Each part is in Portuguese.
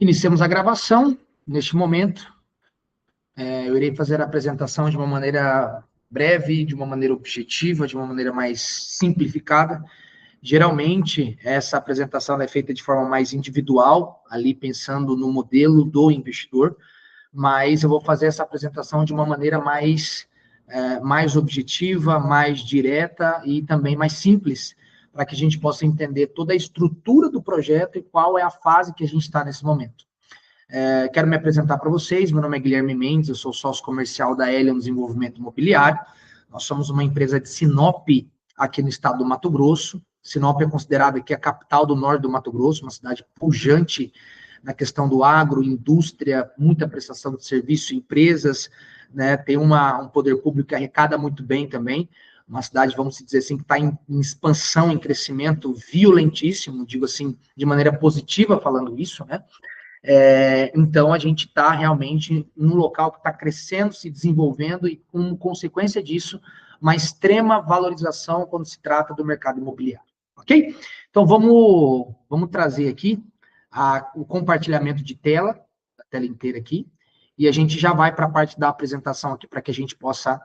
Iniciamos a gravação. Neste momento, eu irei fazer a apresentação de uma maneira breve, de uma maneira objetiva, de uma maneira mais simplificada. Geralmente, essa apresentação é feita de forma mais individual, ali pensando no modelo do investidor, mas eu vou fazer essa apresentação de uma maneira mais objetiva, mais direta e também mais simples, para que a gente possa entender toda a estrutura do projeto e qual é a fase que a gente está nesse momento. Quero me apresentar para vocês, meu nome é Guilherme Mendes, eu sou sócio comercial da Helion Desenvolvimento Imobiliário. Nós somos uma empresa de Sinop, aqui no estado do Mato Grosso. Sinop é considerada aqui a capital do norte do Mato Grosso, uma cidade pujante na questão do agro, indústria, muita prestação de serviço, empresas, né? Tem um poder público que arrecada muito bem também. Uma cidade, vamos dizer assim, que está em expansão, em crescimento violentíssimo, digo assim, de maneira positiva falando isso, né? Então, a gente está realmente num local que está crescendo, se desenvolvendo e, como consequência disso, uma extrema valorização quando se trata do mercado imobiliário, ok? Então, vamos trazer aqui o compartilhamento de tela, a tela inteira aqui, e a gente já vai para a parte da apresentação aqui, para que a gente possa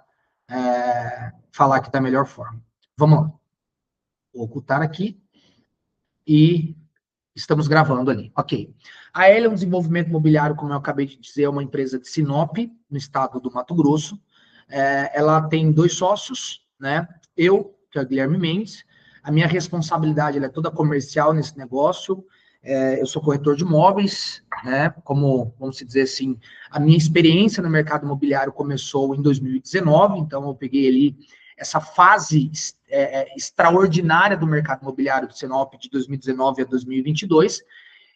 falar aqui da melhor forma. Vamos lá. Vou ocultar aqui e estamos gravando ali, ok. A Helion Desenvolvimento Imobiliário, como eu acabei de dizer, é uma empresa de Sinop, no estado do Mato Grosso. Ela tem 2 sócios, né? Eu, que é o Guilherme Mendes. A minha responsabilidade é toda comercial nesse negócio. Eu sou corretor de imóveis, né? Como, vamos dizer assim, a minha experiência no mercado imobiliário começou em 2019, então eu peguei ali essa fase extraordinária do mercado imobiliário do Sinop de 2019 a 2022,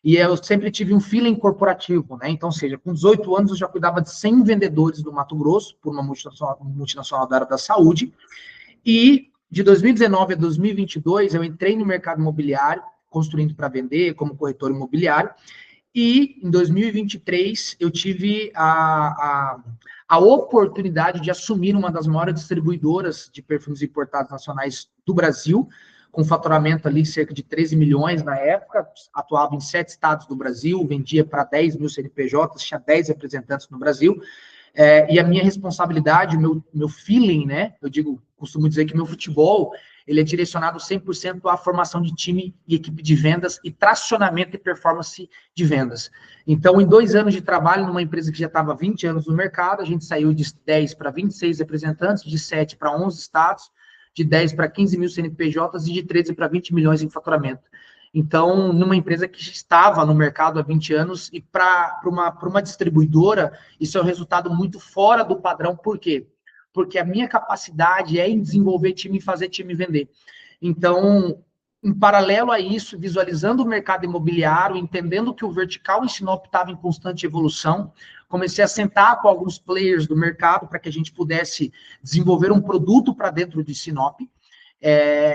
e eu sempre tive um feeling corporativo, né? Então, ou seja, com 18 anos eu já cuidava de 100 vendedores do Mato Grosso, por uma multinacional da área da saúde, e de 2019 a 2022 eu entrei no mercado imobiliário, construindo para vender, como corretor imobiliário, e em 2023 eu tive a oportunidade de assumir uma das maiores distribuidoras de perfumes importados nacionais do Brasil, com faturamento ali cerca de 13 milhões na época, atuava em 7 estados do Brasil, vendia para 10 mil CNPJs, tinha 10 representantes no Brasil, e a minha responsabilidade, o meu feeling, né, costumo dizer que meu futebol, ele é direcionado 100% à formação de time e equipe de vendas e tracionamento e performance de vendas. Então, em 2 anos de trabalho, numa empresa que já estava há 20 anos no mercado, a gente saiu de 10 para 26 representantes, de 7 para 11 estados, de 10 para 15 mil CNPJs e de 13 para 20 milhões em faturamento. Então, numa empresa que estava no mercado há 20 anos e para uma distribuidora, isso é um resultado muito fora do padrão. Por quê? Porque a minha capacidade é em desenvolver time e fazer time vender. Então, em paralelo a isso, visualizando o mercado imobiliário, entendendo que o vertical em Sinop estava em constante evolução, comecei a sentar com alguns players do mercado para que a gente pudesse desenvolver um produto para dentro de Sinop,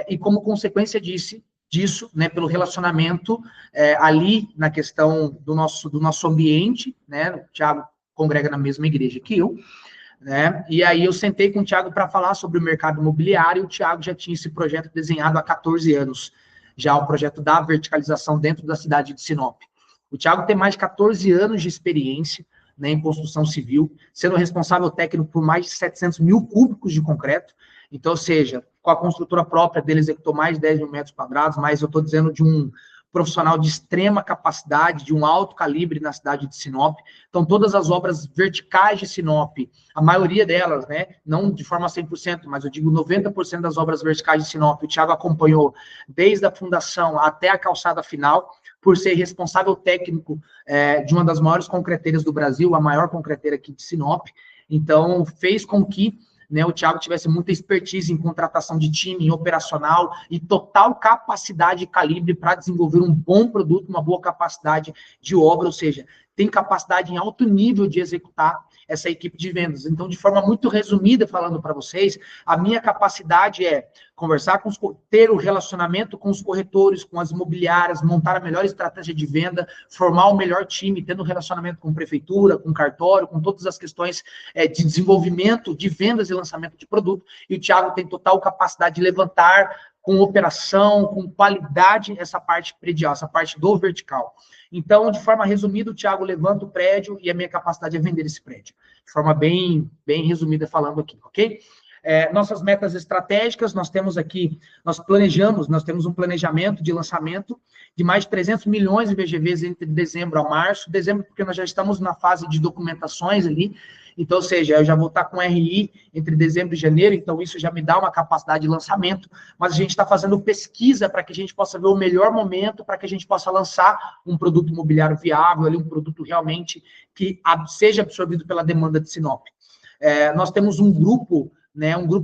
e como consequência disso, né, pelo relacionamento ali na questão do nosso ambiente, né, o Thiago congrega na mesma igreja que eu, né, e aí eu sentei com o Thiago para falar sobre o mercado imobiliário, e o Thiago já tinha esse projeto desenhado há 14 anos, já o projeto da verticalização dentro da cidade de Sinop. O Thiago tem mais de 14 anos de experiência, né, em construção civil, sendo responsável técnico por mais de 700 mil cúbicos de concreto. Então, ou seja, com a construtora própria dele executou mais de 10 mil metros quadrados, mas eu estou dizendo de um profissional de extrema capacidade, de um alto calibre na cidade de Sinop. Então, todas as obras verticais de Sinop, a maioria delas, né, não de forma 100%, mas eu digo 90% das obras verticais de Sinop, o Thiago acompanhou desde a fundação até a calçada final, por ser responsável técnico de uma das maiores concreteiras do Brasil, a maior concreteira aqui de Sinop. Então, fez com que, né, o Thiago tivesse muita expertise em contratação de time, em operacional e total capacidade e calibre para desenvolver um bom produto, uma boa capacidade de obra, ou seja, tem capacidade em alto nível de executar essa equipe de vendas. Então, de forma muito resumida, falando para vocês, a minha capacidade é conversar ter o relacionamento com os corretores, com as imobiliárias, montar a melhor estratégia de venda, formar o melhor time, tendo relacionamento com prefeitura, com cartório, com todas as questões de desenvolvimento de vendas e lançamento de produto. E o Thiago tem total capacidade de levantar com operação, com qualidade, essa parte predial, essa parte do vertical. Então, de forma resumida, o Thiago levanta o prédio e a minha capacidade é vender esse prédio. De forma bem resumida falando aqui, ok? Nossas metas estratégicas, nós temos aqui, nós temos um planejamento de lançamento de mais de 300 milhões de VGVs entre dezembro a março. Dezembro, porque nós já estamos na fase de documentações ali, então, ou seja, eu já vou estar com RI entre dezembro e janeiro, então isso já me dá uma capacidade de lançamento, mas a gente está fazendo pesquisa para que a gente possa ver o melhor momento, para que a gente possa lançar um produto imobiliário viável, ali, um produto realmente que seja absorvido pela demanda de Sinop. Nós temos um grupo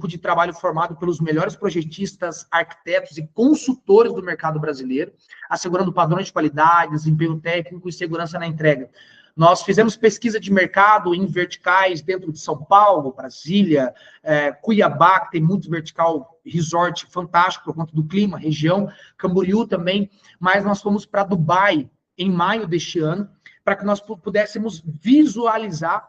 de trabalho formado pelos melhores projetistas, arquitetos e consultores do mercado brasileiro, assegurando padrões de qualidade, desempenho técnico e segurança na entrega. Nós fizemos pesquisa de mercado em verticais dentro de São Paulo, Brasília, Cuiabá, que tem muito vertical resort fantástico por conta do clima, região, Camboriú também, mas nós fomos para Dubai em maio deste ano, para que nós pudéssemos visualizar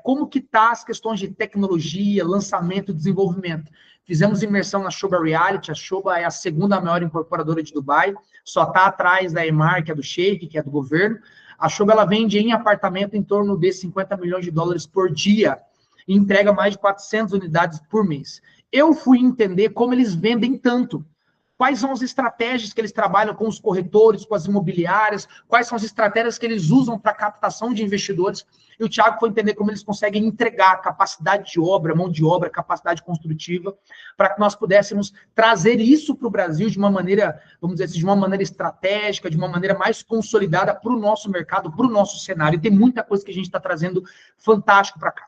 como que tá as questões de tecnologia, lançamento e desenvolvimento. Fizemos imersão na Shoba Reality, a Shoba é a segunda maior incorporadora de Dubai, só está atrás da Emaar, que é do Sheik, que é do governo. A Shoba, ela vende em apartamento em torno de 50 milhões de dólares por dia e entrega mais de 400 unidades por mês. Eu fui entender como eles vendem tanto. Quais são as estratégias que eles trabalham com os corretores, com as imobiliárias, quais são as estratégias que eles usam para captação de investidores. E o Thiago foi entender como eles conseguem entregar capacidade de obra, mão de obra, capacidade construtiva, para que nós pudéssemos trazer isso para o Brasil de uma maneira, vamos dizer assim, de uma maneira estratégica, de uma maneira mais consolidada para o nosso mercado, para o nosso cenário. E tem muita coisa que a gente está trazendo fantástico para cá.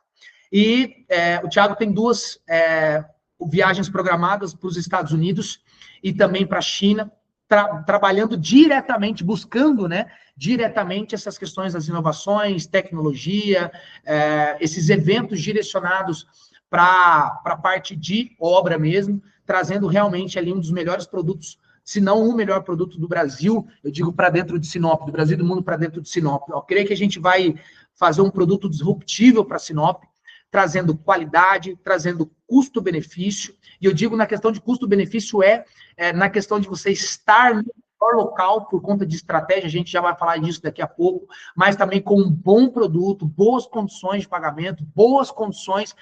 E o Thiago tem duas viagens programadas para os Estados Unidos e também para a China, trabalhando diretamente, buscando, diretamente essas questões das inovações, tecnologia, esses eventos direcionados para a parte de obra mesmo, trazendo realmente ali um dos melhores produtos, se não o melhor produto do Brasil, eu digo para dentro de Sinop, do Brasil e do mundo para dentro de Sinop. Eu creio que a gente vai fazer um produto disruptível para Sinop, trazendo qualidade, trazendo custo-benefício, e eu digo na questão de custo-benefício na questão de você estar no melhor local por conta de estratégia, a gente já vai falar disso daqui a pouco, mas também com um bom produto, boas condições de pagamento, boas condições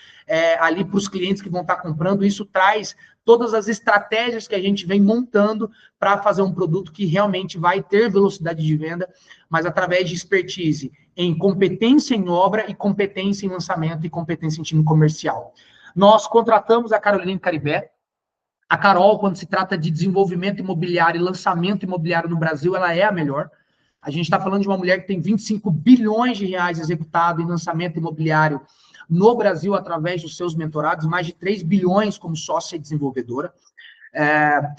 ali para os clientes que vão estar comprando, isso traz todas as estratégias que a gente vem montando para fazer um produto que realmente vai ter velocidade de venda, mas através de expertise em competência em obra e competência em lançamento e competência em time comercial. Nós contratamos a Caroline Caribé. A Carol, quando se trata de desenvolvimento imobiliário e lançamento imobiliário no Brasil, ela é a melhor. A gente está falando de uma mulher que tem 25 bilhões de reais executado em lançamento imobiliário no Brasil através dos seus mentorados, mais de 3 bilhões como sócia e desenvolvedora.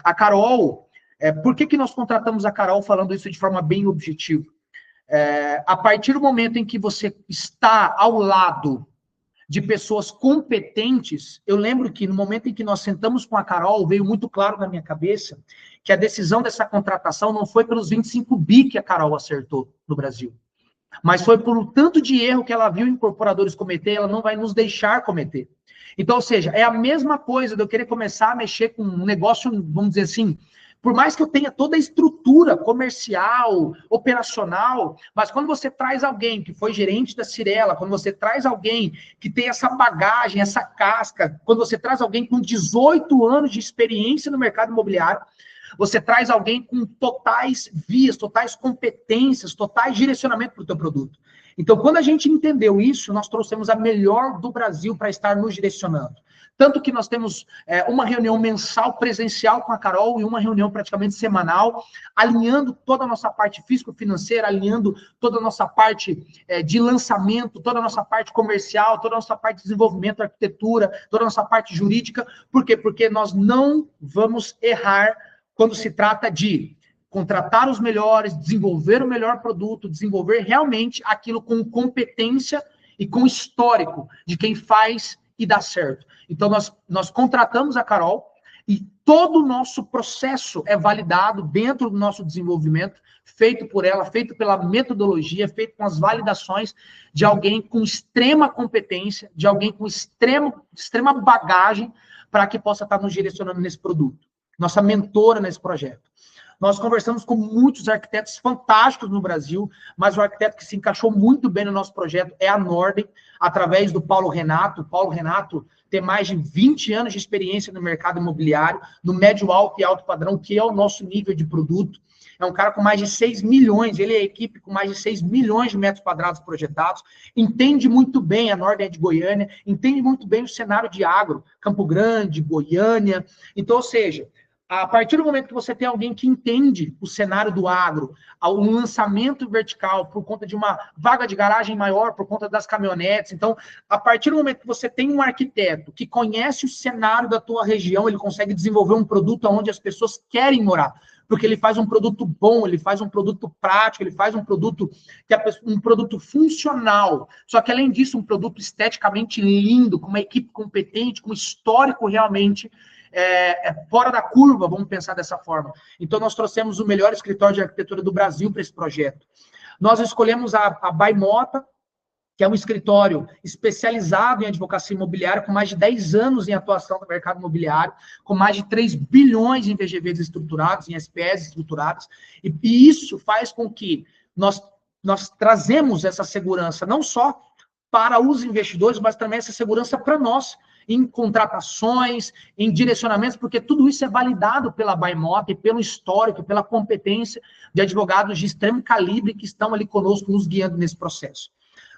A Carol, por que nós contratamos a Carol falando isso de forma bem objetiva? A partir do momento em que você está ao lado de pessoas competentes, eu lembro que no momento em que nós sentamos com a Carol, veio muito claro na minha cabeça que a decisão dessa contratação não foi pelos 25 bi que a Carol acertou no Brasil, mas foi por um tanto de erro que ela viu incorporadores cometer, ela não vai nos deixar cometer. Então, ou seja, é a mesma coisa de eu querer começar a mexer com um negócio, vamos dizer assim, por mais que eu tenha toda a estrutura comercial, operacional, mas quando você traz alguém que foi gerente da Cirela, quando você traz alguém que tem essa bagagem, essa casca, quando você traz alguém com 18 anos de experiência no mercado imobiliário, você traz alguém com totais vias, totais competências, totais direcionamento para o teu produto. Então, quando a gente entendeu isso, nós trouxemos a melhor do Brasil para estar nos direcionando. Tanto que nós temos uma reunião mensal presencial com a Carol e uma reunião praticamente semanal, alinhando toda a nossa parte físico-financeira, alinhando toda a nossa parte de lançamento, toda a nossa parte comercial, toda a nossa parte de desenvolvimento, arquitetura, toda a nossa parte jurídica. Por quê? Porque nós não vamos errar quando se trata de contratar os melhores, desenvolver o melhor produto, desenvolver realmente aquilo com competência e com histórico de quem faz e dá certo. Então, nós contratamos a Carol e todo o nosso processo é validado dentro do nosso desenvolvimento, feito por ela, feito pela metodologia, feito com as validações de alguém com extrema competência, de alguém com extrema bagagem para que possa estar nos direcionando nesse produto. nossa mentora nesse projeto. Nós conversamos com muitos arquitetos fantásticos no Brasil, mas o arquiteto que se encaixou muito bem no nosso projeto é a Nordem, através do Paulo Renato. O Paulo Renato tem mais de 20 anos de experiência no mercado imobiliário, no médio, alto e alto padrão, que é o nosso nível de produto. É um cara com mais de 6 milhões, ele é a equipe com mais de 6 milhões de metros quadrados projetados, entende muito bem, a Nordem é de Goiânia, entende muito bem o cenário de agro, Campo Grande, Goiânia. Então, ou seja, a partir do momento que você tem alguém que entende o cenário do agro, um lançamento vertical por conta de uma vaga de garagem maior, por conta das caminhonetes, então, a partir do momento que você tem um arquiteto que conhece o cenário da tua região, ele consegue desenvolver um produto onde as pessoas querem morar, porque ele faz um produto bom, ele faz um produto prático, ele faz um produto que um produto funcional, só que além disso, um produto esteticamente lindo, com uma equipe competente, com histórico realmente fora da curva, vamos pensar dessa forma. Então, nós trouxemos o melhor escritório de arquitetura do Brasil para esse projeto. Nós escolhemos a Baimota, que é um escritório especializado em advocacia imobiliária, com mais de 10 anos em atuação no mercado imobiliário, com mais de 3 bilhões em VGVs estruturados, em SPS estruturados, e isso faz com que nós trazemos essa segurança, não só para os investidores, mas também essa segurança para nós, em contratações, em direcionamentos, porque tudo isso é validado pela Baimota e pelo histórico, pela competência de advogados de extremo calibre que estão ali conosco, nos guiando nesse processo.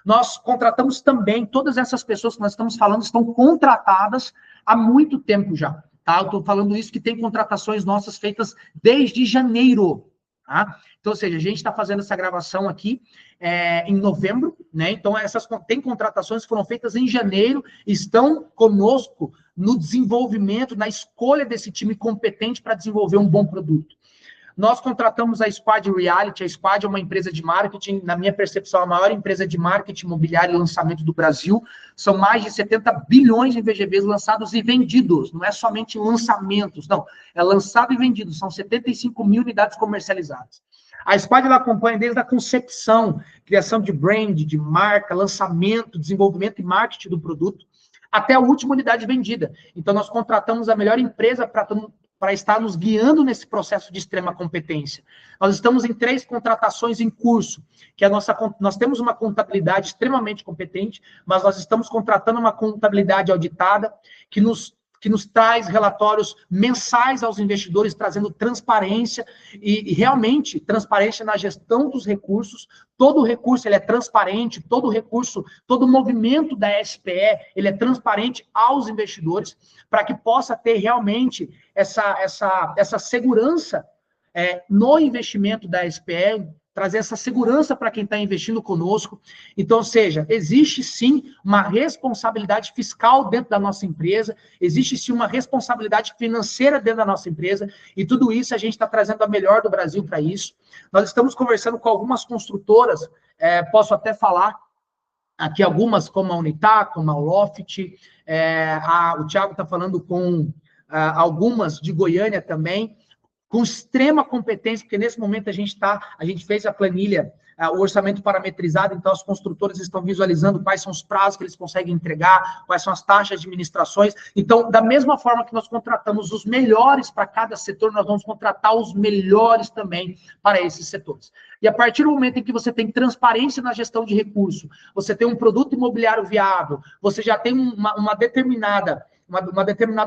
Nós contratamos também, todas essas pessoas que nós estamos falando estão contratadas há muito tempo já, tá? Eu estou falando isso que tem contratações nossas feitas desde janeiro, tá? Então, ou seja, a gente está fazendo essa gravação aqui em novembro, né? Então, tem contratações que foram feitas em janeiro, estão conosco no desenvolvimento, na escolha desse time competente para desenvolver um bom produto. Nós contratamos a Squad Reality. A Squad é uma empresa de marketing, na minha percepção, a maior empresa de marketing imobiliário e lançamento do Brasil. São mais de 70 bilhões em VGVs lançados e vendidos. Não é somente lançamentos, não. É lançado e vendido. São 75 mil unidades comercializadas. A Squad ela acompanha desde a concepção, criação de brand, de marca, lançamento, desenvolvimento e marketing do produto, até a última unidade vendida. Então, nós contratamos a melhor empresa para estar nos guiando nesse processo de extrema competência. Nós estamos em 3 contratações em curso, que nós temos uma contabilidade extremamente competente, mas nós estamos contratando uma contabilidade auditada que nos traz relatórios mensais aos investidores, trazendo transparência e realmente transparência na gestão dos recursos. Todo recurso ele é transparente, todo recurso, todo movimento da SPE ele é transparente aos investidores, para que possa ter realmente essa segurança no investimento da SPE, trazer essa segurança para quem está investindo conosco. Então, ou seja, existe sim uma responsabilidade fiscal dentro da nossa empresa, existe sim uma responsabilidade financeira dentro da nossa empresa, e tudo isso a gente está trazendo a melhor do Brasil para isso. Nós estamos conversando com algumas construtoras, posso até falar aqui algumas, como a Unitá, como a Loft, o Thiago está falando com algumas de Goiânia também, com extrema competência, porque nesse momento a gente fez a planilha, o orçamento parametrizado, então as construtoras estão visualizando quais são os prazos que eles conseguem entregar, quais são as taxas de administrações. Então, da mesma forma que nós contratamos os melhores para cada setor, nós vamos contratar os melhores também para esses setores. E a partir do momento em que você tem transparência na gestão de recurso, você tem um produto imobiliário viável, você já tem uma determinada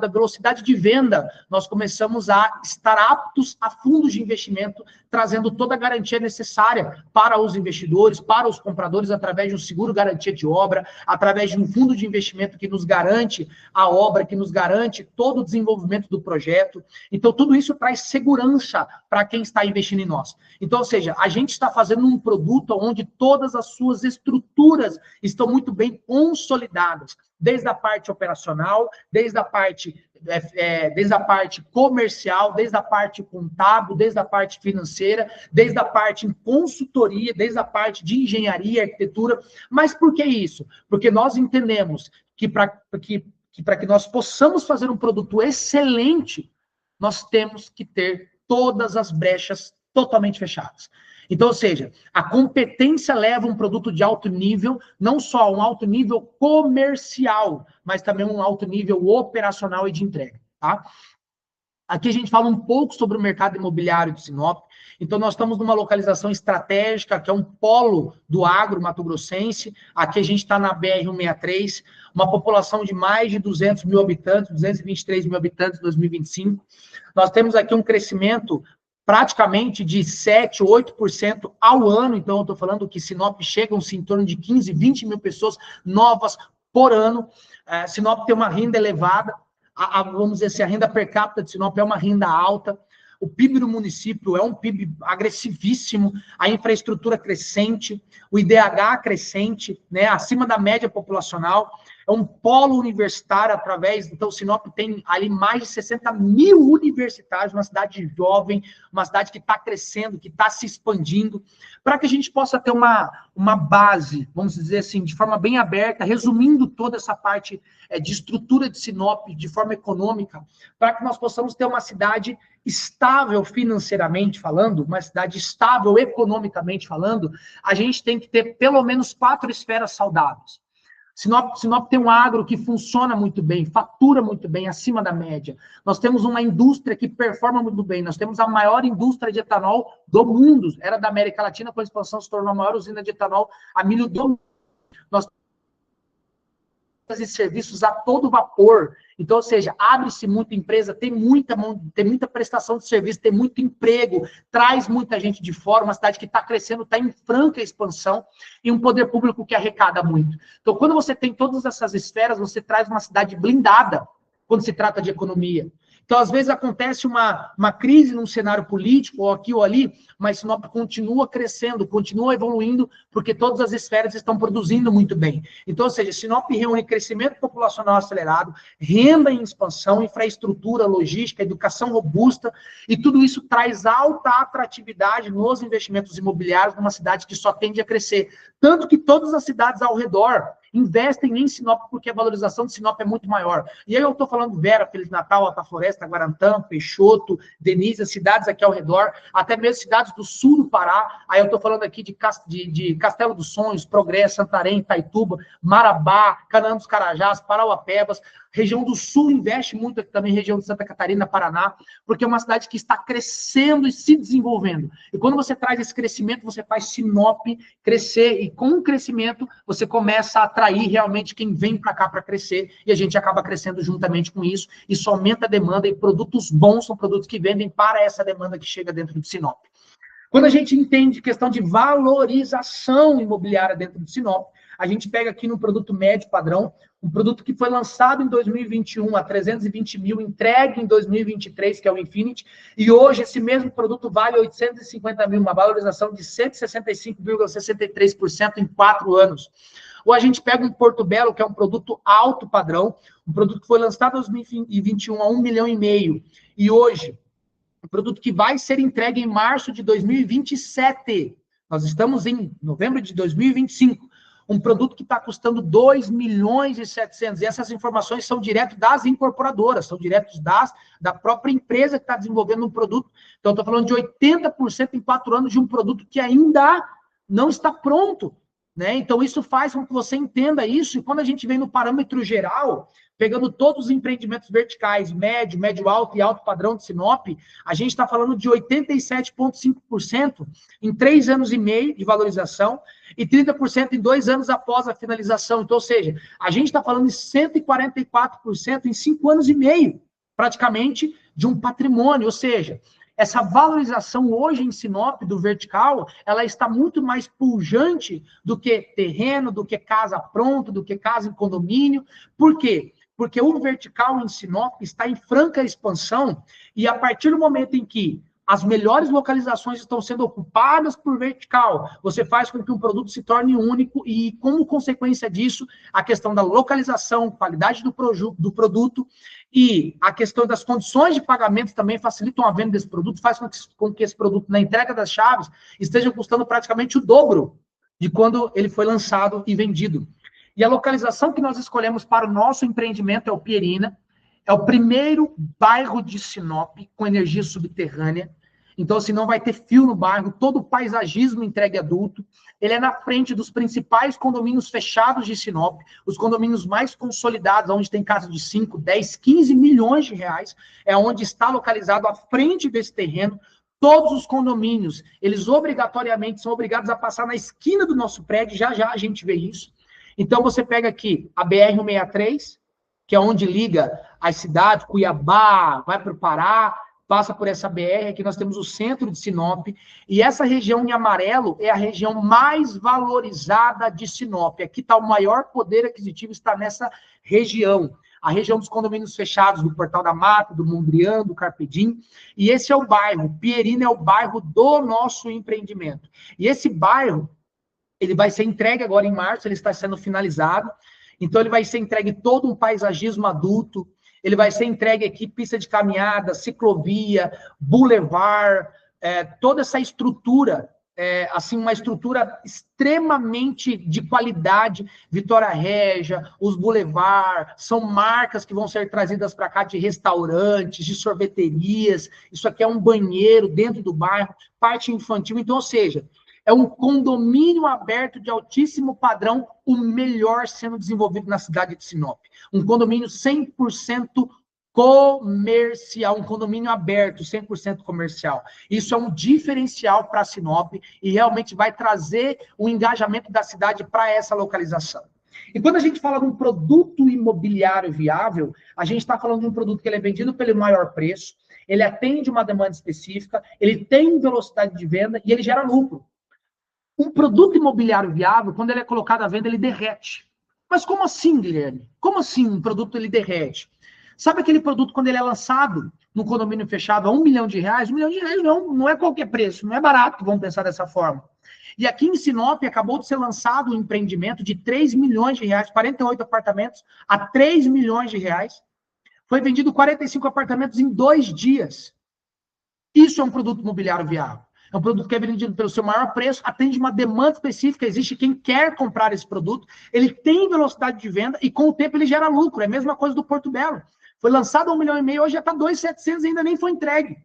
velocidade de venda, nós começamos a estar aptos a fundos de investimento, trazendo toda a garantia necessária para os investidores, para os compradores, através de um seguro garantia de obra, através de um fundo de investimento que nos garante a obra, que nos garante todo o desenvolvimento do projeto. Então, tudo isso traz segurança para quem está investindo em nós. Então, ou seja, a gente está fazendo um produto onde todas as suas estruturas estão muito bem consolidadas, desde a parte operacional, desde a parte comercial, desde a parte contábil, desde a parte financeira, desde a parte em consultoria, desde a parte de engenharia, arquitetura. Mas por que isso? Porque nós entendemos que para que nós possamos fazer um produto excelente, nós temos que ter todas as brechas totalmente fechadas. Então, ou seja, a competência leva um produto de alto nível, não só um alto nível comercial, mas também um alto nível operacional e de entrega, tá? Aqui a gente fala um pouco sobre o mercado imobiliário de Sinop. Então, nós estamos numa localização estratégica, que é um polo do agro mato-grossense. Aqui a gente está na BR-163, uma população de mais de 200 mil habitantes, 223 mil habitantes em 2025. Nós temos aqui um crescimento praticamente de 7%, 8% ao ano. Então, eu estou falando que Sinop chega-se em torno de 15, 20 mil pessoas novas por ano. Sinop tem uma renda elevada. Vamos dizer assim, a renda per capita de Sinop é uma renda alta, o PIB do município é um PIB agressivíssimo, a infraestrutura crescente, o IDH crescente, né, acima da média populacional, é um polo universitário então Sinop tem ali mais de 60 mil universitários, uma cidade jovem, uma cidade que está crescendo, que está se expandindo, para que a gente possa ter uma base, vamos dizer assim, de forma bem aberta, resumindo toda essa parte de estrutura de Sinop, de forma econômica, para que nós possamos ter uma cidade estável financeiramente falando, uma cidade estável economicamente falando, a gente tem que ter pelo menos 4 esferas saudáveis. Sinop tem um agro que funciona muito bem, fatura muito bem, acima da média. Nós temos uma indústria que performa muito bem. Nós temos a maior indústria de etanol do mundo. Era da América Latina, com a expansão se tornou a maior usina de etanol a milho do mundo. Nós e serviços a todo vapor. Então, ou seja, abre-se muita empresa, tem muita prestação de serviço, tem muito emprego, traz muita gente de fora, uma cidade que está crescendo, está em franca expansão, e um poder público que arrecada muito. Então, quando você tem todas essas esferas, você traz uma cidade blindada quando se trata de economia. Então, às vezes, acontece uma crise num cenário político, ou aqui ou ali, mas Sinop continua crescendo, continua evoluindo, porque todas as esferas estão produzindo muito bem. Então, ou seja, Sinop reúne crescimento populacional acelerado, renda em expansão, infraestrutura, logística, educação robusta, e tudo isso traz alta atratividade nos investimentos imobiliários numa cidade que só tende a crescer. Tanto que todas as cidades ao redor investem em Sinop, porque a valorização de Sinop é muito maior. E aí eu estou falando Vera, Feliz Natal, Alta Floresta, Guarantã, Peixoto, Denise, as cidades aqui ao redor, até mesmo cidades do sul do Pará. Aí eu estou falando aqui de Castelo dos Sonhos, Progresso, Santarém, Itaituba, Marabá, Canaã dos Carajás, Parauapebas. Região do sul investe muito aqui também, região de Santa Catarina, Paraná, porque é uma cidade que está crescendo e se desenvolvendo. E quando você traz esse crescimento, você faz Sinop crescer, e com o crescimento, você começa a atrair realmente quem vem para cá para crescer, e a gente acaba crescendo juntamente com isso, isso aumenta a demanda, e produtos bons são produtos que vendem para essa demanda que chega dentro de Sinop. Quando a gente entende questão de valorização imobiliária dentro de Sinop, a gente pega aqui no produto médio padrão, um produto que foi lançado em 2021 a 320 mil, entregue em 2023, que é o Infinity, e hoje esse mesmo produto vale 850 mil, uma valorização de 165,63% em 4 anos. Ou a gente pega um Porto Belo, que é um produto alto padrão, um produto que foi lançado em 2021 a 1,5 milhão, e hoje, um produto que vai ser entregue em março de 2027. Nós estamos em novembro de 2025. Um produto que está custando 2 milhões e 700. E essas informações são direto das incorporadoras, são diretos da própria empresa que está desenvolvendo um produto. Então, estou falando de 80% em 4 anos de um produto que ainda não está pronto. Né? Então, isso faz com que você entenda isso. E quando a gente vem no parâmetro geral, pegando todos os empreendimentos verticais, médio, médio-alto e alto padrão de Sinop, a gente está falando de 87,5% em 3 anos e meio de valorização e 30% em 2 anos após a finalização. Então, ou seja, a gente está falando de 144% em 5 anos e meio, praticamente, de um patrimônio. Ou seja, essa valorização hoje em Sinop, do vertical, ela está muito mais pujante do que terreno, do que casa pronta, do que casa em condomínio. Por quê? Porque o vertical em Sinop está em franca expansão, e a partir do momento em que as melhores localizações estão sendo ocupadas por vertical, você faz com que um produto se torne único, e como consequência disso, a questão da localização, qualidade do produto e a questão das condições de pagamento também facilitam a venda desse produto, faz com que esse produto, na entrega das chaves, esteja custando praticamente o dobro de quando ele foi lançado e vendido. E a localização que nós escolhemos para o nosso empreendimento é o Pierina, é o primeiro bairro de Sinop com energia subterrânea. Então, assim, não vai ter fio no bairro, todo o paisagismo entregue adulto. Ele é na frente dos principais condomínios fechados de Sinop, os condomínios mais consolidados, onde tem casa de 5, 10, 15 milhões de reais, é onde está localizado à frente desse terreno. Todos os condomínios, eles obrigatoriamente são obrigados a passar na esquina do nosso prédio, já já a gente vê isso. Então, você pega aqui a BR-163, que é onde liga as cidades, Cuiabá, vai para o Pará, passa por essa BR, aqui nós temos o centro de Sinop, e essa região em amarelo é a região mais valorizada de Sinop. Aqui está o maior poder aquisitivo, está nessa região. A região dos condomínios fechados, do Portal da Mata, do Mondrian, do Carpedim, e esse é o bairro, Pierina é o bairro do nosso empreendimento. E esse bairro, ele vai ser entregue agora em março, ele está sendo finalizado, então ele vai ser entregue todo um paisagismo adulto, ele vai ser entregue aqui pista de caminhada, ciclovia, boulevard, toda essa estrutura, assim, uma estrutura extremamente de qualidade, Vitória Régia, os boulevards, são marcas que vão ser trazidas para cá de restaurantes, de sorveterias, isso aqui é um banheiro dentro do bairro, parte infantil, então, ou seja, é um condomínio aberto de altíssimo padrão, o melhor sendo desenvolvido na cidade de Sinop. Um condomínio 100% comercial, um condomínio aberto, 100% comercial. Isso é um diferencial para Sinop e realmente vai trazer o engajamento da cidade para essa localização. E quando a gente fala de um produto imobiliário viável, a gente está falando de um produto que ele é vendido pelo maior preço, ele atende uma demanda específica, ele tem velocidade de venda e ele gera lucro. Um produto imobiliário viável, quando ele é colocado à venda, ele derrete. Mas como assim, Guilherme? Como assim um produto ele derrete? Sabe aquele produto quando ele é lançado no condomínio fechado a R$1 milhão? R$1 milhão não é qualquer preço, não é barato, vamos pensar dessa forma. E aqui em Sinop acabou de ser lançado um empreendimento de R$3 milhões, 48 apartamentos a R$3 milhões. Foi vendido 45 apartamentos em 2 dias. Isso é um produto imobiliário viável. É um produto que é vendido pelo seu maior preço, atende uma demanda específica, existe quem quer comprar esse produto, ele tem velocidade de venda e com o tempo ele gera lucro. É a mesma coisa do Porto Belo. Foi lançado a R$1,5 milhão, hoje já está 2.700 e ainda nem foi entregue.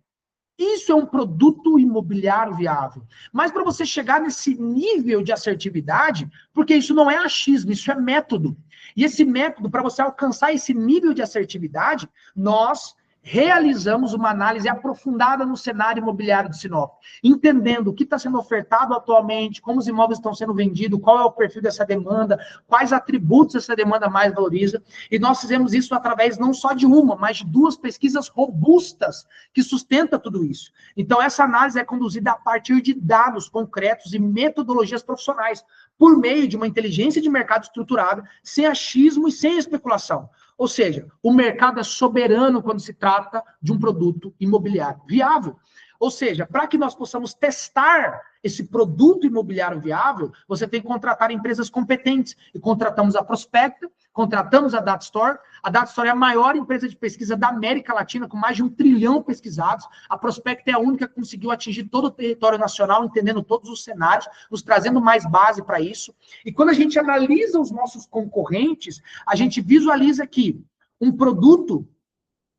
Isso é um produto imobiliário viável. Mas para você chegar nesse nível de assertividade, porque isso não é achismo, isso é método. E esse método, para você alcançar esse nível de assertividade, nós realizamos uma análise aprofundada no cenário imobiliário de Sinop, entendendo o que está sendo ofertado atualmente, como os imóveis estão sendo vendidos, qual é o perfil dessa demanda, quais atributos essa demanda mais valoriza, e nós fizemos isso através não só de uma, mas de 2 pesquisas robustas que sustentam tudo isso. Então, essa análise é conduzida a partir de dados concretos e metodologias profissionais, por meio de uma inteligência de mercado estruturada, sem achismo e sem especulação. Ou seja, o mercado é soberano quando se trata de um produto imobiliário viável. Ou seja, para que nós possamos testar esse produto imobiliário viável, você tem que contratar empresas competentes. E contratamos a Prospecta, contratamos a DataStore. A DataStore é a maior empresa de pesquisa da América Latina, com mais de 1 trilhão pesquisados. A Prospecta é a única que conseguiu atingir todo o território nacional, entendendo todos os cenários, nos trazendo mais base para isso. E quando a gente analisa os nossos concorrentes, a gente visualiza que um produto,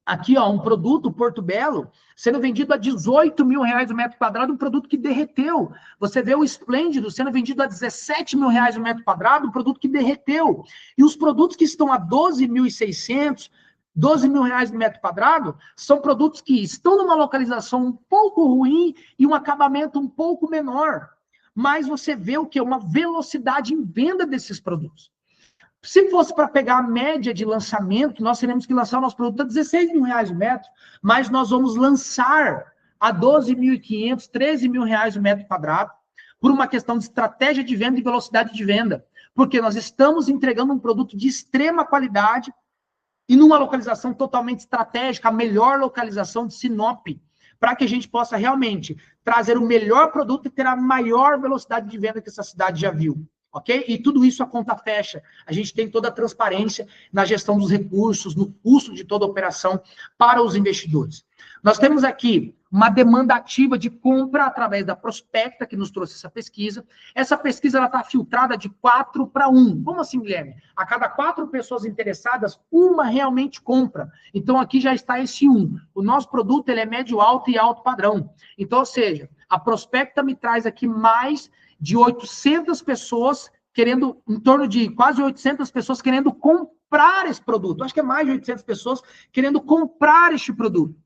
aqui, ó, um produto, Porto Belo, sendo vendido a R$18 mil o metro quadrado, um produto que derreteu. Você vê o Esplêndido sendo vendido a R$17 mil o metro quadrado, um produto que derreteu. E os produtos que estão a R$12.600, R$12 mil no metro quadrado, são produtos que estão numa localização um pouco ruim e um acabamento um pouco menor. Mas você vê o quê? Uma velocidade em venda desses produtos. Se fosse para pegar a média de lançamento, nós teríamos que lançar o nosso produto a R$16 mil o metro, mas nós vamos lançar a R$12.500, R$13 mil o metro quadrado, por uma questão de estratégia de venda e velocidade de venda, porque nós estamos entregando um produto de extrema qualidade e numa localização totalmente estratégica, a melhor localização de Sinop, para que a gente possa realmente trazer o melhor produto e ter a maior velocidade de venda que essa cidade já viu. Ok? E tudo isso a conta fecha. A gente tem toda a transparência na gestão dos recursos, no custo de toda a operação para os investidores. Nós temos aqui uma demanda ativa de compra através da Prospecta, que nos trouxe essa pesquisa. Essa pesquisa está filtrada de 4 para 1. Como assim, Guilherme? A cada 4 pessoas interessadas, uma realmente compra. Então, aqui já está esse 1. O nosso produto ele é médio alto e alto padrão. Então, ou seja, a Prospecta me traz aqui mais de 800 pessoas querendo, em torno de quase 800 pessoas querendo comprar esse produto. Acho que é mais de 800 pessoas querendo comprar este produto.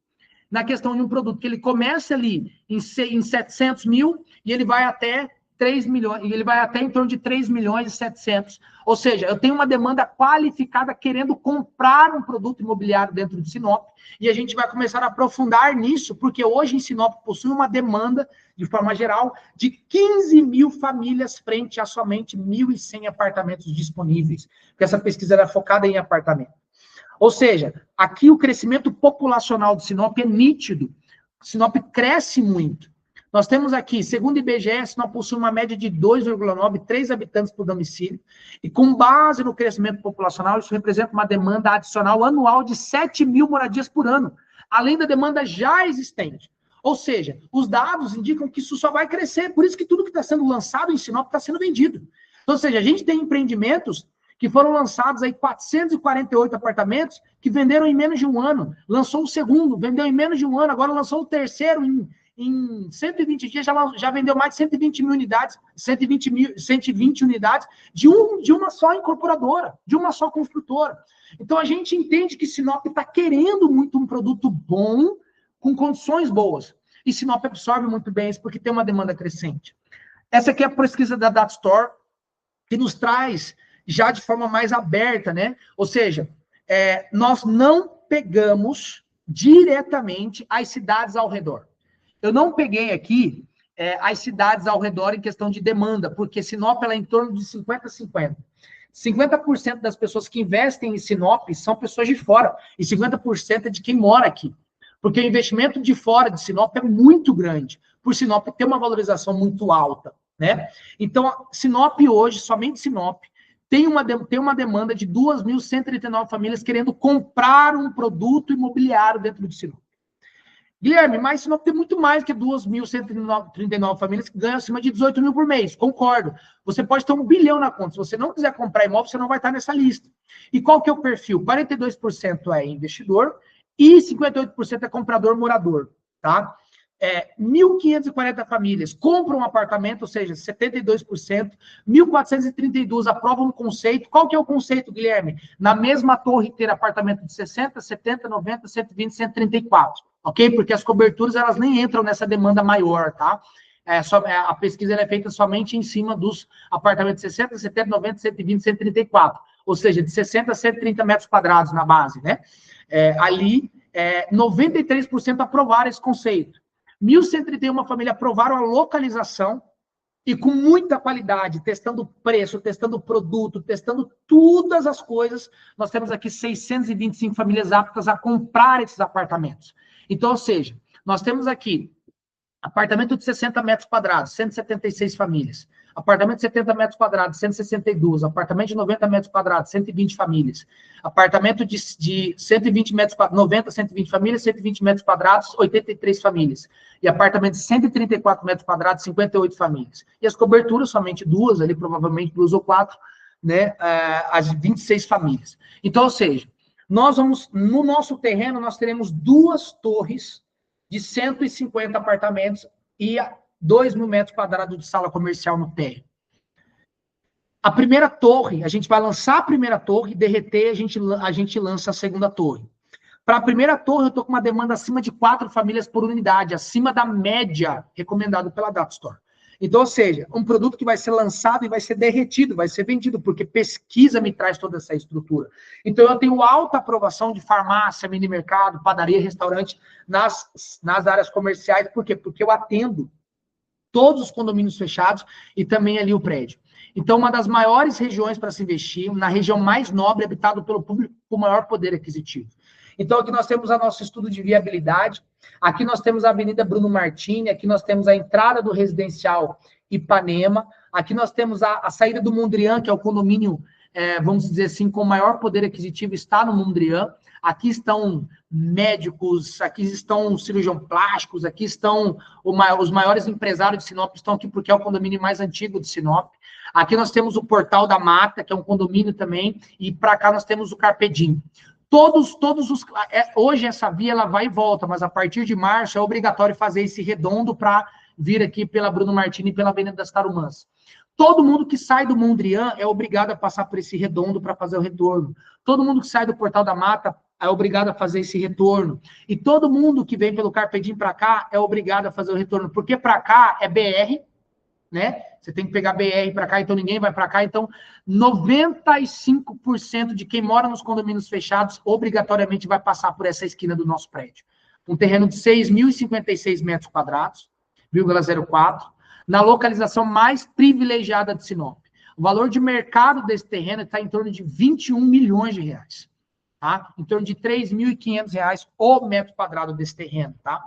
Na questão de um produto que ele começa ali em 700 mil e ele vai até 3 milhões, ele vai até em torno de 3 milhões e 700. Ou seja, eu tenho uma demanda qualificada querendo comprar um produto imobiliário dentro de Sinop, e a gente vai começar a aprofundar nisso, porque hoje em Sinop possui uma demanda, de forma geral, de 15 mil famílias frente a somente 1.100 apartamentos disponíveis, porque essa pesquisa era focada em apartamento. Ou seja, aqui o crescimento populacional de Sinop é nítido. Sinop cresce muito. Nós temos aqui, segundo o IBGE, Sinop possui uma média de 2,9, 3 habitantes por domicílio. E com base no crescimento populacional, isso representa uma demanda adicional anual de 7 mil moradias por ano, além da demanda já existente. Ou seja, os dados indicam que isso só vai crescer. Por isso que tudo que está sendo lançado em Sinop está sendo vendido. Então, ou seja, a gente tem empreendimentos que foram lançados aí 448 apartamentos que venderam em menos de um ano. Lançou o segundo, vendeu em menos de um ano, agora lançou o terceiro em 120 dias, já vendeu mais de 120 mil unidades, 120 unidades de uma só incorporadora, de uma só construtora. Então, a gente entende que Sinop está querendo muito um produto bom, com condições boas. E Sinop absorve muito bem isso, porque tem uma demanda crescente. Essa aqui é a pesquisa da Datastore, que nos traz já de forma mais aberta, né? Ou seja, nós não pegamos diretamente as cidades ao redor. Eu não peguei aqui as cidades ao redor em questão de demanda, porque Sinop ela é em torno de 50-50. 50% das pessoas que investem em Sinop são pessoas de fora, e 50% é de quem mora aqui. Porque o investimento de fora de Sinop é muito grande, por Sinop ter uma valorização muito alta, né? Então, Sinop hoje, somente Sinop, tem uma demanda de 2.139 famílias querendo comprar um produto imobiliário dentro de Sinop. Guilherme, mas Sinop tem muito mais que 2.139 famílias que ganham acima de 18 mil por mês. Concordo. Você pode ter 1 bilhão na conta. Se você não quiser comprar imóvel, você não vai estar nessa lista. E qual que é o perfil? 42% é investidor e 58% é comprador-morador, tá? 1.540 famílias compram um apartamento, ou seja, 72%, 1.432 aprovam um conceito. Qual que é o conceito, Guilherme? Na mesma torre ter apartamento de 60, 70, 90, 120, 134, ok? Porque as coberturas, elas nem entram nessa demanda maior, tá? A pesquisa é feita somente em cima dos apartamentos de 60, 70, 90, 120, 134, ou seja, de 60 a 130 metros quadrados na base, né? Ali, 93% aprovaram esse conceito. 1.131 famílias aprovaram a localização e com muita qualidade, testando preço, testando produto, testando todas as coisas. Nós temos aqui 625 famílias aptas a comprar esses apartamentos. Então, ou seja, nós temos aqui apartamento de 60 metros quadrados, 176 famílias. Apartamento de 70 metros quadrados, 162. Apartamento de 90 metros quadrados, 120 famílias. Apartamento de 120 metros quadrados, 90, 120 famílias, 120 metros quadrados, 83 famílias. E apartamento de 134 metros quadrados, 58 famílias. E as coberturas, somente 2, ali provavelmente 2 ou 4, né, as 26 famílias. Então, ou seja, nós vamos, no nosso terreno, nós teremos 2 torres de 150 apartamentos e 2.000 metros quadrados de sala comercial no térreo. A primeira torre, a gente vai lançar a primeira torre, derreter, a gente lança a segunda torre. Para a primeira torre, eu estou com uma demanda acima de 4 famílias por unidade, acima da média recomendada pela Datastore. Então, ou seja, um produto que vai ser lançado e vai ser derretido, vai ser vendido, porque pesquisa me traz toda essa estrutura. Então, eu tenho alta aprovação de farmácia, mini mercado, padaria, restaurante nas áreas comerciais. Por quê? Porque eu atendo todos os condomínios fechados e também ali o prédio. Então, uma das maiores regiões para se investir, na região mais nobre, habitado pelo público com maior poder aquisitivo. Então, aqui nós temos o nosso estudo de viabilidade, aqui nós temos a Avenida Bruno Martini, aqui nós temos a entrada do residencial Ipanema, aqui nós temos a saída do Mondrian, que é o condomínio vamos dizer assim, com maior poder aquisitivo está no Mondrian. Aqui estão médicos, aqui estão cirurgiões plásticos, aqui estão os maiores empresários de Sinop, estão aqui porque é o condomínio mais antigo de Sinop. Aqui nós temos o Portal da Mata, que é um condomínio também, e para cá nós temos o Carpedim. Hoje essa via ela vai e volta, mas a partir de março é obrigatório fazer esse redondo para vir aqui pela Bruno Martini e pela Avenida das Tarumãs. Todo mundo que sai do Mondrian é obrigado a passar por esse redondo para fazer o retorno. Todo mundo que sai do Portal da Mata é obrigado a fazer esse retorno. E todo mundo que vem pelo Carpedim para cá é obrigado a fazer o retorno, porque para cá é BR, né? Você tem que pegar BR para cá, então ninguém vai para cá. Então, 95% de quem mora nos condomínios fechados obrigatoriamente vai passar por essa esquina do nosso prédio. Um terreno de 6.056 metros quadrados, 0,04, na localização mais privilegiada de Sinop. O valor de mercado desse terreno está em torno de 21 milhões de reais. Tá? Em torno de R$ 3.500 o metro quadrado desse terreno, tá?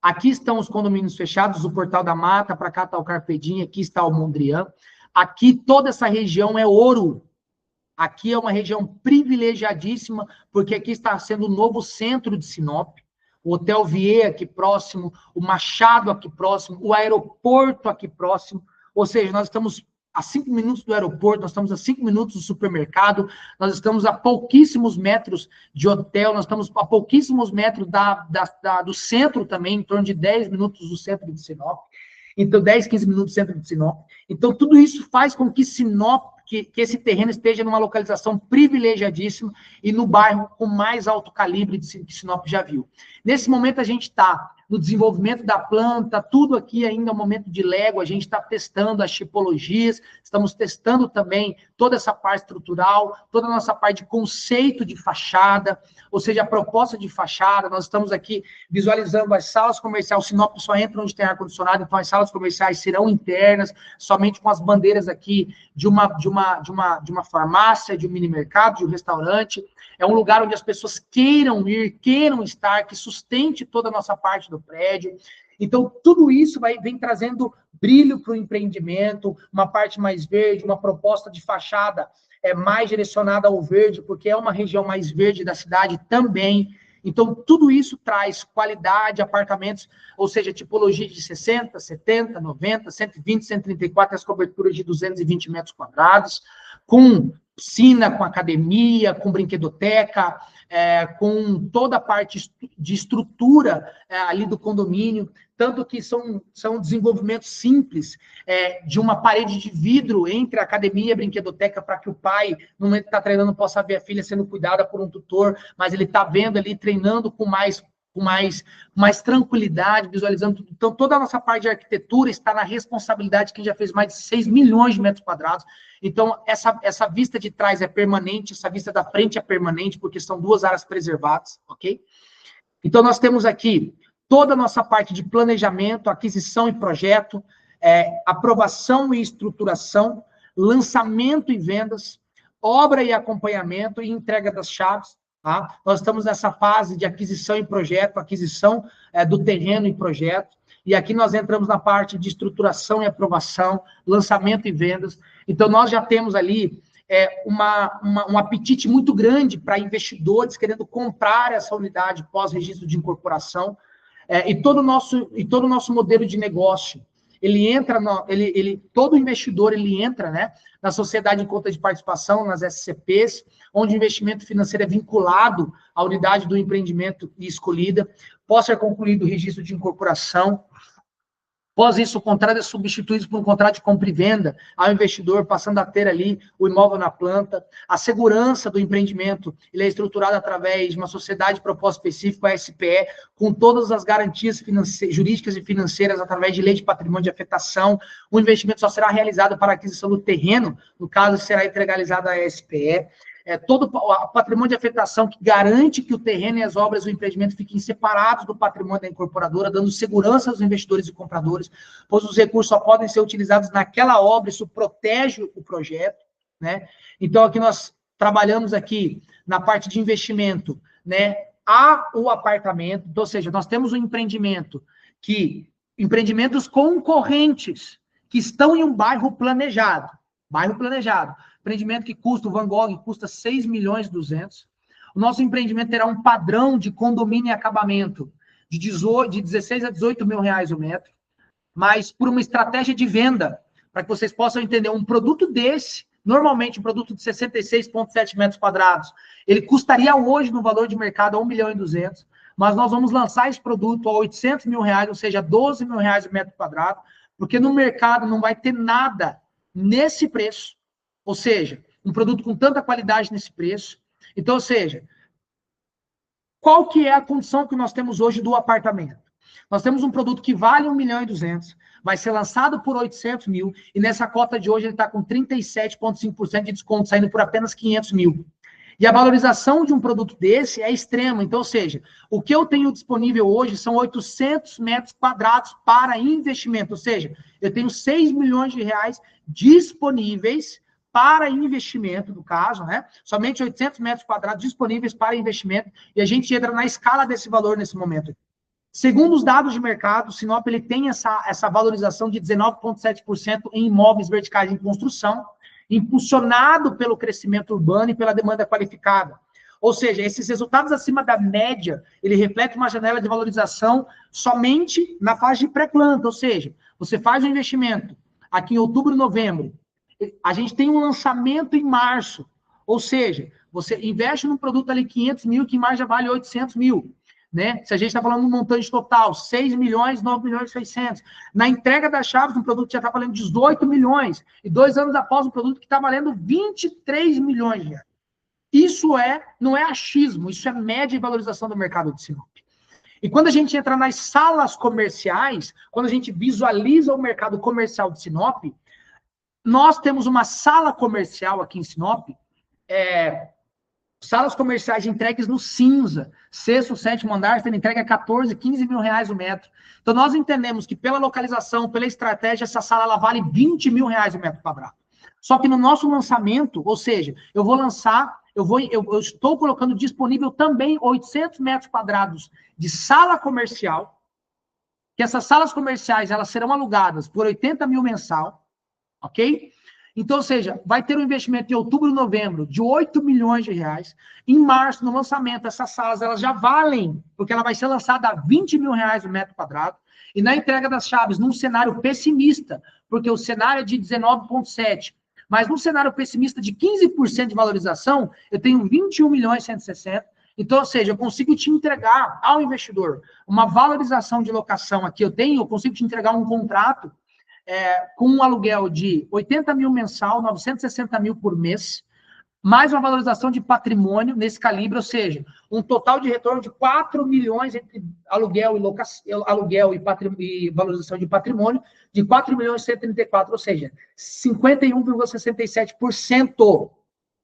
Aqui estão os condomínios fechados, o Portal da Mata, para cá está o Carpedim, aqui está o Mondrian. Aqui toda essa região é ouro. Aqui é uma região privilegiadíssima, porque aqui está sendo o novo centro de Sinop. O Hotel Vier aqui próximo, o Machado aqui próximo, o aeroporto aqui próximo. Ou seja, nós estamos a 5 minutos do aeroporto, nós estamos a 5 minutos do supermercado, nós estamos a pouquíssimos metros de hotel, nós estamos a pouquíssimos metros do centro também, em torno de 10 minutos do centro de Sinop. Então, 10, 15 minutos do centro de Sinop. Então, tudo isso faz com que Sinop, que esse terreno esteja numa localização privilegiadíssima e no bairro com mais alto calibre que Sinop já viu. Nesse momento, a gente está no desenvolvimento da planta, tudo aqui ainda é um momento de Lego, a gente está testando as tipologias, estamos testando também toda essa parte estrutural, toda a nossa parte de conceito de fachada, ou seja, a proposta de fachada, nós estamos aqui visualizando as salas comerciais, o Sinop só entra onde tem ar-condicionado, então as salas comerciais serão internas, somente com as bandeiras aqui de uma farmácia, de um mini mercado, de um restaurante. É um lugar onde as pessoas queiram ir, queiram estar, que sustente toda a nossa parte do prédio. Então, tudo isso vem trazendo brilho para o empreendimento, uma parte mais verde, uma proposta de fachada mais direcionada ao verde, porque é uma região mais verde da cidade também. Então, tudo isso traz qualidade, apartamentos, ou seja, tipologia de 60, 70, 90, 120, 134, as coberturas de 220 metros quadrados, com piscina, com academia, com brinquedoteca, com toda a parte de estrutura ali do condomínio, tanto que são desenvolvimentos simples, de uma parede de vidro entre a academia e a brinquedoteca, para que o pai, no momento que está treinando, possa ver a filha sendo cuidada por um tutor, mas ele está vendo ali, treinando com mais tranquilidade, visualizando tudo. Então, toda a nossa parte de arquitetura está na responsabilidade de quem já fez mais de 6 milhões de metros quadrados. Então, essa vista de trás é permanente, essa vista da frente é permanente, porque são 2 áreas preservadas, ok? Então, nós temos aqui toda a nossa parte de planejamento, aquisição e projeto, aprovação e estruturação, lançamento e vendas, obra e acompanhamento e entrega das chaves. Tá? Nós estamos nessa fase de aquisição e projeto, aquisição do terreno e projeto, e aqui nós entramos na parte de estruturação e aprovação, lançamento e vendas. Então, nós já temos ali um apetite muito grande para investidores querendo comprar essa unidade pós-registro de incorporação, e todo o nosso modelo de negócio. Ele entra, todo investidor ele entra, né, na sociedade em conta de participação, nas SCPs, onde o investimento financeiro é vinculado à unidade do empreendimento escolhida, pode ser concluído o registro de incorporação. Após isso, o contrato é substituído por um contrato de compra e venda ao investidor, passando a ter ali o imóvel na planta. A segurança do empreendimento ele é estruturada através de uma sociedade de propósito específico, a SPE, com todas as garantias jurídicas e financeiras através de lei de patrimônio de afetação. O investimento só será realizado para a aquisição do terreno, no caso, será integralizado à SPE. Todo o patrimônio de afetação que garante que o terreno e as obras do empreendimento fiquem separados do patrimônio da incorporadora, dando segurança aos investidores e compradores, pois os recursos só podem ser utilizados naquela obra, isso protege o projeto, né? Então, aqui nós trabalhamos aqui na parte de investimento, né? O apartamento, ou seja, nós temos um empreendimento empreendimentos concorrentes que estão em um bairro planejado, empreendimento que custa, o Van Gogh, custa 6 milhões e 200. O nosso empreendimento terá um padrão de condomínio e acabamento de 16 a 18 mil reais o metro, mas por uma estratégia de venda, para que vocês possam entender, um produto desse, normalmente um produto de 66,7 metros quadrados, ele custaria hoje no valor de mercado a 1 milhão e 200, mas nós vamos lançar esse produto a 800 mil reais, ou seja, 12 mil reais o metro quadrado, porque no mercado não vai ter nada nesse preço, ou seja, um produto com tanta qualidade nesse preço. Então, ou seja, qual que é a condição que nós temos hoje do apartamento? Nós temos um produto que vale 1 milhão e 200, vai ser lançado por 800 mil, e nessa cota de hoje ele está com 37,5% de desconto, saindo por apenas 500 mil. E a valorização de um produto desse é extrema. Então, ou seja, o que eu tenho disponível hoje são 800 metros quadrados para investimento. Ou seja, eu tenho 6 milhões de reais disponíveis para investimento, no caso, né? Somente 800 metros quadrados disponíveis para investimento. E a gente entra na escala desse valor nesse momento. Segundo os dados de mercado, o Sinop ele tem essa valorização de 19,7% em imóveis verticais em construção, impulsionado pelo crescimento urbano e pela demanda qualificada. Ou seja, esses resultados acima da média, ele reflete uma janela de valorização somente na fase de pré-planta, ou seja, você faz um investimento aqui em outubro, novembro, a gente tem um lançamento em março, ou seja, você investe num produto ali 500 mil, que em março já vale 800 mil. Né? Se a gente está falando de um montante total, 6 milhões, 9 milhões e 600. Na entrega das chaves, um produto que já está valendo 18 milhões. E 2 anos após, um produto que está valendo 23 milhões de reais. Isso não é achismo, isso é média e valorização do mercado de Sinop. E quando a gente entra nas salas comerciais, quando a gente visualiza o mercado comercial de Sinop, nós temos uma sala comercial aqui em Sinop, salas comerciais entregues no cinza, sexto, sétimo andar, tendo entregue a 14, 15 mil reais o metro. Então, nós entendemos que pela localização, pela estratégia, essa sala ela vale 20 mil reais o metro quadrado. Só que no nosso lançamento, ou seja, eu vou lançar, eu estou colocando disponível também 800 metros quadrados de sala comercial, que essas salas comerciais elas serão alugadas por 80 mil mensal, ok? Então, ou seja, vai ter um investimento em outubro e novembro de 8 milhões de reais. Em março, no lançamento, essas salas elas já valem, porque ela vai ser lançada a 20 mil reais o metro quadrado. E na entrega das chaves, num cenário pessimista, porque o cenário é de 19,7, mas num cenário pessimista de 15% de valorização, eu tenho 21 milhões e 160. Então, ou seja, eu consigo te entregar ao investidor uma valorização de locação aqui. Eu consigo te entregar um contrato com um aluguel de 80 mil mensal, 960 mil por mês, mais uma valorização de patrimônio nesse calibre, ou seja, um total de retorno de 4 milhões entre aluguel e valorização de patrimônio, de 4 milhões e 134, ou seja, 51,67%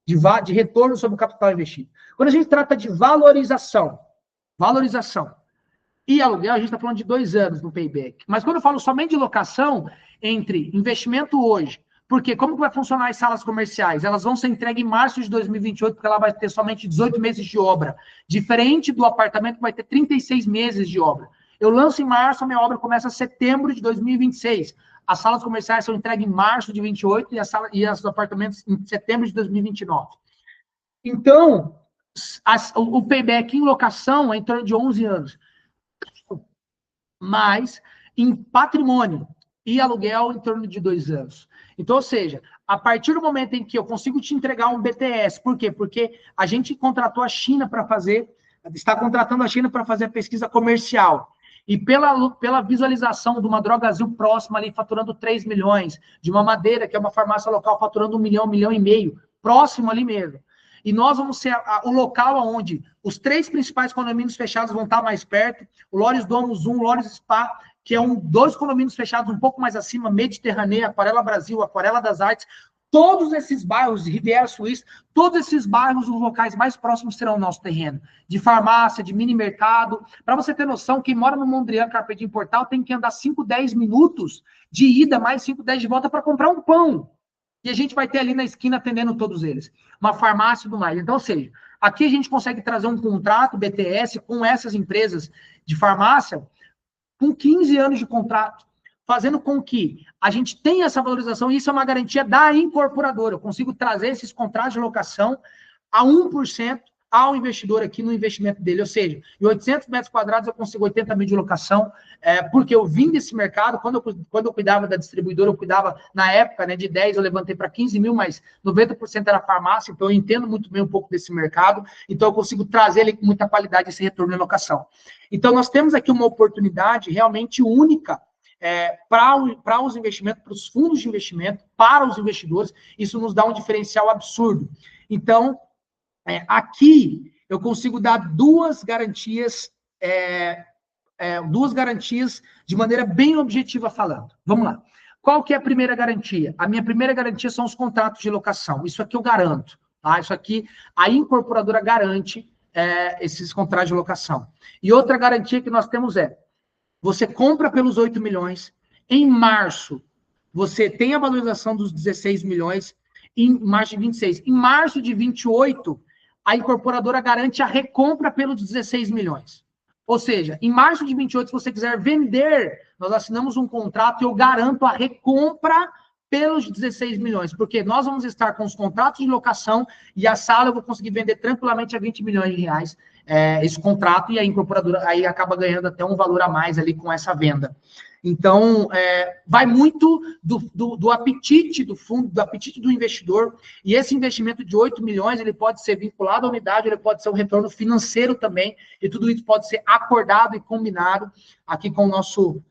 de retorno sobre o capital investido. Quando a gente trata de valorização e aluguel, a gente está falando de 2 anos no payback. Mas quando eu falo somente de locação, entre investimento hoje, porque como que vai funcionar as salas comerciais? Elas vão ser entregues em março de 2028, porque ela vai ter somente 18 meses de obra. Diferente do apartamento, que vai ter 36 meses de obra. Eu lanço em março, a minha obra começa em setembro de 2026. As salas comerciais são entregues em março de 28 e os apartamentos em setembro de 2029. Então, o payback em locação é em torno de 11 anos. Mas em patrimônio e aluguel em torno de 2 anos. Então, ou seja, a partir do momento em que eu consigo te entregar um BTS, por quê? Porque a gente contratou a China para está contratando a China para fazer a pesquisa comercial. E pela visualização de uma Drogazil próxima ali, faturando 3 milhões, de uma Madeira, que é uma farmácia local, faturando 1 milhão, 1,5 milhão, próximo ali mesmo. E nós vamos ser o local onde os 3 principais condomínios fechados vão estar mais perto, o Lores Domus 1, o Lores Spa, que é 2 condomínios fechados um pouco mais acima, Mediterrânea, Aquarela Brasil, Aquarela das Artes, todos esses bairros, Riviera Suíça, todos esses bairros, os locais mais próximos serão o nosso terreno, de farmácia, de mini mercado. Para você ter noção, quem mora no Mondrian, Carpedim Portal, tem que andar 5, 10 minutos de ida, mais 5, 10 de volta para comprar um pão. E a gente vai ter ali na esquina atendendo todos eles. Uma farmácia e tudo mais. Então, ou seja, aqui a gente consegue trazer um contrato BTS com essas empresas de farmácia com 15 anos de contrato, fazendo com que a gente tenha essa valorização, e isso é uma garantia da incorporadora. Eu consigo trazer esses contratos de locação a 1% ao investidor aqui no investimento dele, ou seja, em 800 metros quadrados eu consigo 80 mil de locação, porque eu vim desse mercado, quando eu cuidava da distribuidora, eu cuidava, na época, né, de 10 eu levantei para 15 mil, mas 90% era farmácia, então eu entendo muito bem um pouco desse mercado, então eu consigo trazer ele com muita qualidade esse retorno de locação. Então nós temos aqui uma oportunidade realmente única para os investimentos, para os fundos de investimento, para os investidores, isso nos dá um diferencial absurdo. Então, aqui eu consigo dar duas garantias de maneira bem objetiva falando. Vamos lá. Qual que é a primeira garantia? A minha primeira garantia são os contratos de locação. Isso aqui eu garanto. Tá? Isso aqui a incorporadora garante esses contratos de locação. E outra garantia que nós temos você compra pelos 8 milhões, em março você tem a valorização dos 16 milhões, em março de 26. Em março de 28, a incorporadora garante a recompra pelos 16 milhões. Ou seja, em março de 28, se você quiser vender, nós assinamos um contrato e eu garanto a recompra pelos 16 milhões, porque nós vamos estar com os contratos de locação e a sala eu vou conseguir vender tranquilamente a 20 milhões de reais esse contrato, e a incorporadora aí acaba ganhando até um valor a mais ali com essa venda. Então, vai muito do apetite do fundo, do apetite do investidor, e esse investimento de 8 milhões, ele pode ser vinculado à unidade, ele pode ser um retorno financeiro também, e tudo isso pode ser acordado e combinado aqui com o nosso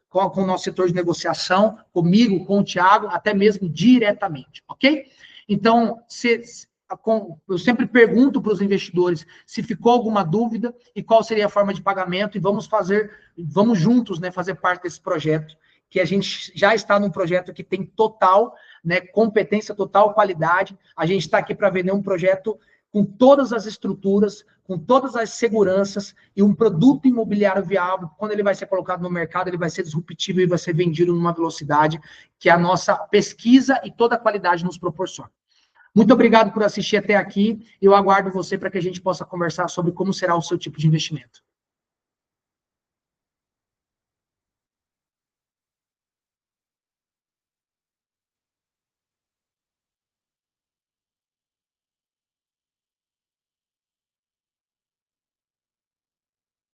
setor de negociação, comigo, com o Thiago, até mesmo diretamente, ok? Então, eu sempre pergunto para os investidores se ficou alguma dúvida e qual seria a forma de pagamento, e vamos juntos, né, fazer parte desse projeto, que a gente já está num projeto que tem total, né, competência, total qualidade. A gente está aqui para vender um projeto com todas as estruturas, com todas as seguranças e um produto imobiliário viável. Quando ele vai ser colocado no mercado, ele vai ser disruptivo e vai ser vendido numa velocidade que a nossa pesquisa e toda a qualidade nos proporciona. Muito obrigado por assistir até aqui. Eu aguardo você para que a gente possa conversar sobre como será o seu tipo de investimento.